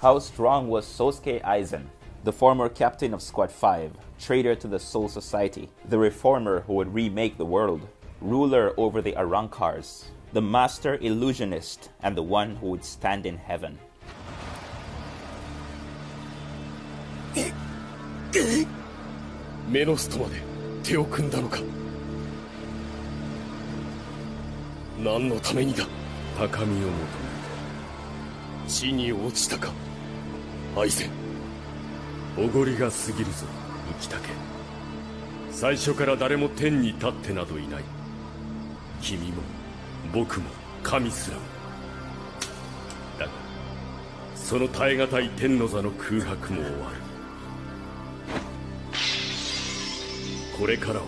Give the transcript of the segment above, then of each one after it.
How strong was Sosuke Aizen, the former captain of Squad 5, traitor to the Soul Society, the reformer who would remake the world, ruler over the Arankars, the master illusionist, and the one who would stand in heaven. メノスとまで手を組んだのか。何のためにだ。高みを求めて地に落ちたか。アイゼン、おごりが過ぎるぞ浮竹。最初から誰も天に立ってなどいない。君も僕も神すらも。だがその耐え難い天の座の空白も終わる。これからは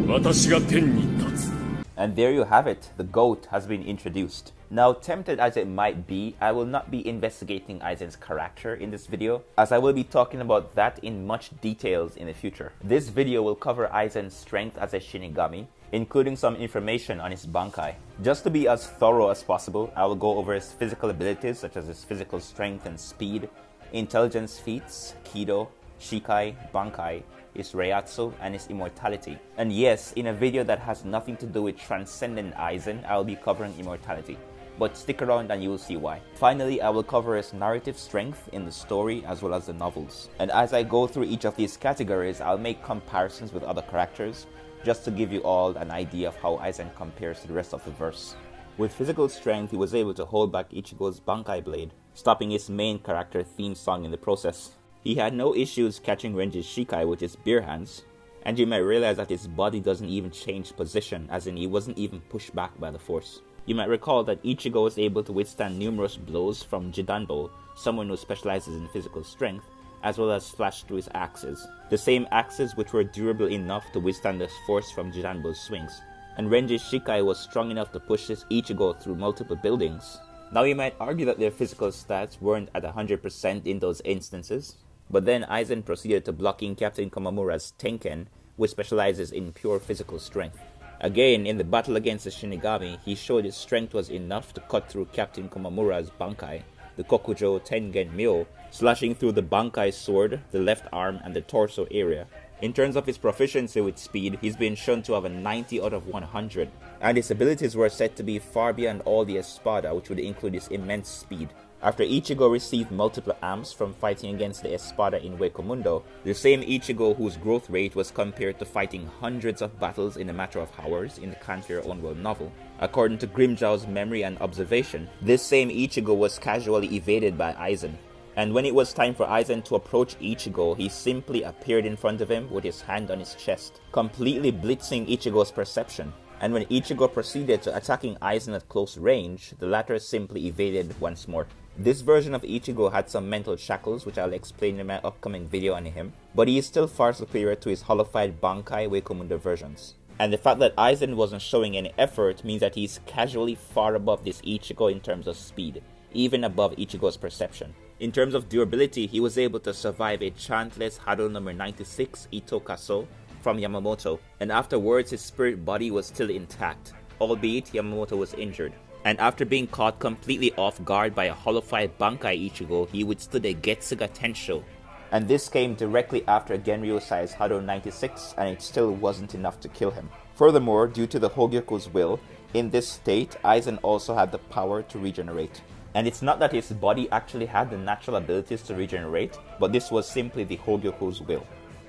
私が天に立つ。 And there you have it, the GOAT has been introduced. Now, tempted as it might be, I will not be investigating Aizen's character in this video, as I will be talking about that in much details in the future. This video will cover Aizen's strength as a Shinigami, including some information on his Bankai. Just to be as thorough as possible, I will go over his physical abilities such as his physical strength and speed, intelligence feats, Kido, Shikai, Bankai, his Reiatsu, and his immortality. And yes, in a video that has nothing to do with transcendent Aizen, I will be covering immortality. But stick around and you will see why. Finally, I will cover his narrative strength in the story as well as the novels. And as I go through each of these categories, I'll make comparisons with other characters, just to give you all an idea of how Aizen compares to the rest of the verse. With physical strength, he was able to hold back Ichigo's Bankai blade, stopping his main character theme song in the process. He had no issues catching Renji's Shikai with his beer hands, and you might realize that his body doesn't even change position, as in he wasn't even pushed back by the force. You might recall that Ichigo was able to withstand numerous blows from Jidanbo, someone who specializes in physical strength, as well as slash through his axes. The same axes which were durable enough to withstand the force from Jidanbo's swings. And Renji's Shikai was strong enough to push his Ichigo through multiple buildings. Now you might argue that their physical stats weren't at 100% in those instances, but then Aizen proceeded to blocking Captain Komamura's Tenken, which specializes in pure physical strength. Again, in the battle against the Shinigami, he showed his strength was enough to cut through Captain Komamura's Bankai, the Kokujo Tengen Myo, slashing through the Bankai sword, the left arm, and the torso area. In terms of his proficiency with speed, he's been shown to have a 90 out of 100, and his abilities were said to be far beyond all the Espada, which would include his immense speed. After Ichigo received multiple amps from fighting against the Espada in Hueco the same Ichigo whose growth rate was compared to fighting hundreds of battles in a matter of hours in the Can't Fear Your Own World novel. According to Grimjow's memory and observation, this same Ichigo was casually evaded by Aizen. And when it was time for Aizen to approach Ichigo, he simply appeared in front of him with his hand on his chest, completely blitzing Ichigo's perception. And when Ichigo proceeded to attacking Aizen at close range, the latter simply evaded once more. This version of Ichigo had some mental shackles, which I'll explain in my upcoming video on him, but he is still far superior to his hollowified Bankai Hueco versions. And the fact that Aizen wasn't showing any effort means that he's casually far above this Ichigo in terms of speed, even above Ichigo's perception. In terms of durability, he was able to survive a chantless Hado number 96 Ito Kaso from Yamamoto, and afterwards his spirit body was still intact, albeit Yamamoto was injured. And after being caught completely off guard by a hollowified Bankai Ichigo, he withstood a Getsuga Tensho. And this came directly after Genryosai's Hado 96, and it still wasn't enough to kill him. Furthermore, due to the Hogyoku's will, in this state, Aizen also had the power to regenerate. And it's not that his body actually had the natural abilities to regenerate, but this was simply the Hogyoku's will.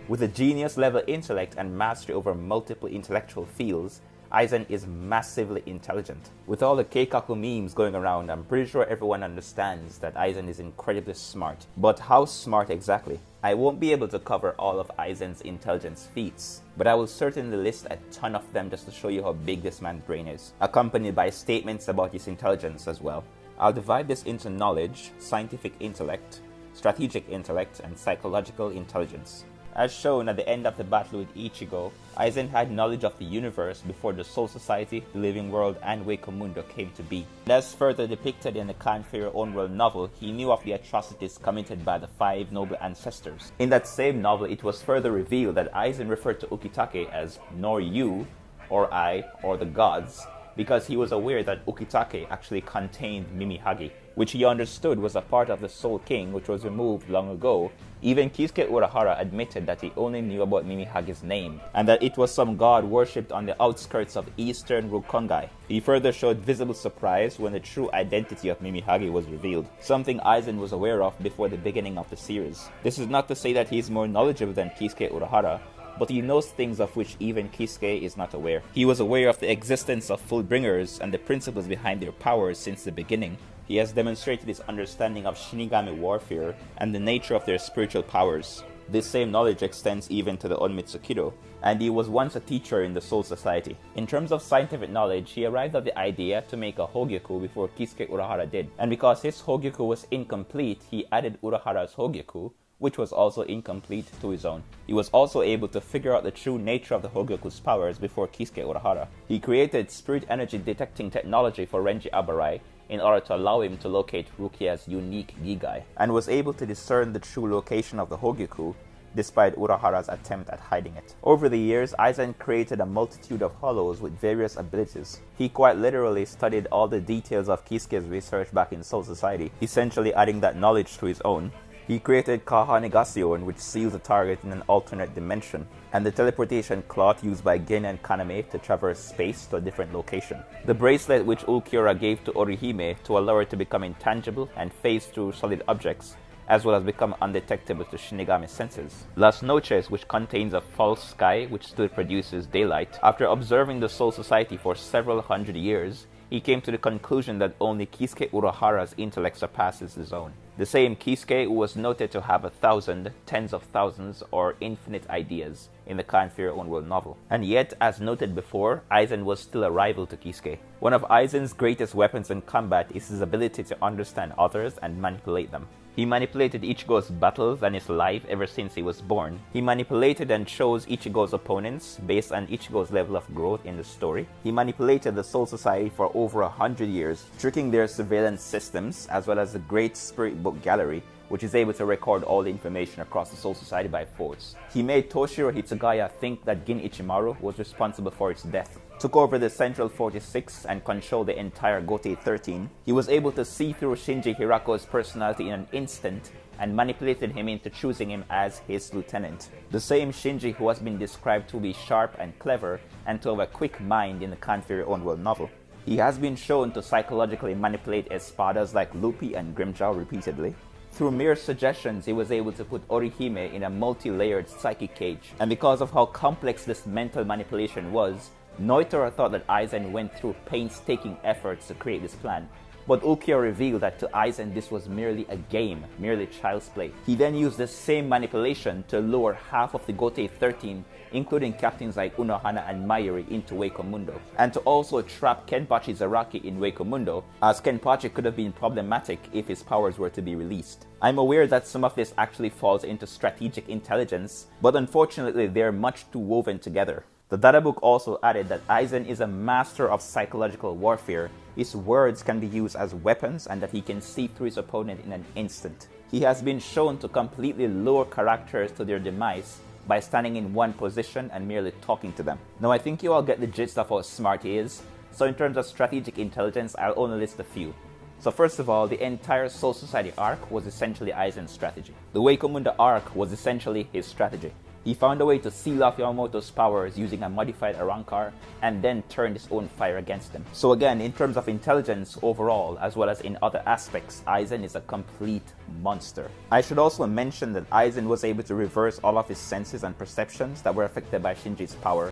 With a genius level intellect and mastery over multiple intellectual fields, Aizen is massively intelligent. With all the Keikaku memes going around, I'm pretty sure everyone understands that Aizen is incredibly smart. But how smart exactly? I won't be able to cover all of Aizen's intelligence feats, but I will certainly list a ton of them just to show you how big this man's brain is, accompanied by statements about his intelligence as well. I'll divide this into knowledge, scientific intellect, strategic intellect, and psychological intelligence. As shown at the end of the battle with Ichigo, Aizen had knowledge of the universe before the Soul Society, the Living World, and Hueco came to be. And as further depicted in the Can't Fear Your Own World novel, he knew of the atrocities committed by the 5 noble ancestors. In that same novel, it was further revealed that Aizen referred to Ukitake as nor you, or I, or the gods, because he was aware that Ukitake actually contained mimihagi, which he understood was a part of the Soul King which was removed long ago. Even Kisuke Urahara admitted that he only knew about Mimihagi's name, and that it was some god worshipped on the outskirts of eastern Rukongai. He further showed visible surprise when the true identity of Mimihagi was revealed, something Aizen was aware of before the beginning of the series. This is not to say that he is more knowledgeable than Kisuke Urahara, but he knows things of which even Kisuke is not aware. He was aware of the existence of Fullbringers and the principles behind their powers since the beginning. He has demonstrated his understanding of Shinigami warfare and the nature of their spiritual powers. This same knowledge extends even to the Onmitsukido, and he was once a teacher in the Soul Society. In terms of scientific knowledge, he arrived at the idea to make a Hogyoku before Kisuke Urahara did, and because his Hogyoku was incomplete, he added Urahara's Hogyoku, which was also incomplete, to his own. He was also able to figure out the true nature of the Hogyoku's powers before Kisuke Urahara. He created spirit energy detecting technology for Renji Abarai in order to allow him to locate Rukia's unique Gigai, and was able to discern the true location of the Hogyoku despite Urahara's attempt at hiding it. Over the years, Aizen created a multitude of hollows with various abilities. He quite literally studied all the details of Kisuke's research back in Soul Society, essentially adding that knowledge to his own. He created Kaha Negation, which seals a target in an alternate dimension, and the teleportation cloth used by Gen and Kaname to traverse space to a different location. The bracelet which Ulquiorra gave to Orihime to allow her to become intangible and phase through solid objects, as well as become undetectable to Shinigami senses. Las Noches, which contains a false sky which still produces daylight. After observing the Soul Society for several hundred years, he came to the conclusion that only Kisuke Urahara's intellect surpasses his own. The same Kisuke who was noted to have 1,000, tens of thousands, or infinite ideas in the Clan Fear Own World novel. And yet, as noted before, Aizen was still a rival to Kisuke. One of Aizen's greatest weapons in combat is his ability to understand others and manipulate them. He manipulated Ichigo's battles and his life ever since he was born. He manipulated and chose Ichigo's opponents based on Ichigo's level of growth in the story. He manipulated the Soul Society for over 100 years, tricking their surveillance systems as well as the Great Spirit Book Gallery, which is able to record all the information across the Soul Society by force. He made Toshiro Hitsugaya think that Gin Ichimaru was responsible for its death, took over the Central 46 and controlled the entire Gotei 13. He was able to see through Shinji Hirako's personality in an instant and manipulated him into choosing him as his lieutenant. The same Shinji who has been described to be sharp and clever and to have a quick mind in the Clan Fear Own World novel. He has been shown to psychologically manipulate espadas like Luffy and Grimmjow repeatedly. Through mere suggestions, he was able to put Orihime in a multi-layered psychic cage. And because of how complex this mental manipulation was, Noitora thought that Aizen went through painstaking efforts to create this plan. But Ulquiorra revealed that to Aizen this was merely a game, merely child's play. He then used the same manipulation to lure half of the Gotei 13, including captains like Unohana and Mayuri, into Wako Mundo, and to also trap Kenpachi Zaraki in Wako Mundo, as Kenpachi could have been problematic if his powers were to be released. I'm aware that some of this actually falls into strategic intelligence, but unfortunately they're much too woven together. The data book also added that Aizen is a master of psychological warfare. His words can be used as weapons and that he can see through his opponent in an instant. He has been shown to completely lure characters to their demise by standing in one position and merely talking to them. Now I think you all get the gist of how smart he is, so in terms of strategic intelligence, I'll only list a few. So first of all, the entire Soul Society arc was essentially Aizen's strategy. The Wako Mundo arc was essentially his strategy. He found a way to seal off Yamamoto's powers using a modified Arrancar and then turned his own fire against them. So again, in terms of intelligence overall, as well as in other aspects, Aizen is a complete monster. I should also mention that Aizen was able to reverse all of his senses and perceptions that were affected by Shinji's power.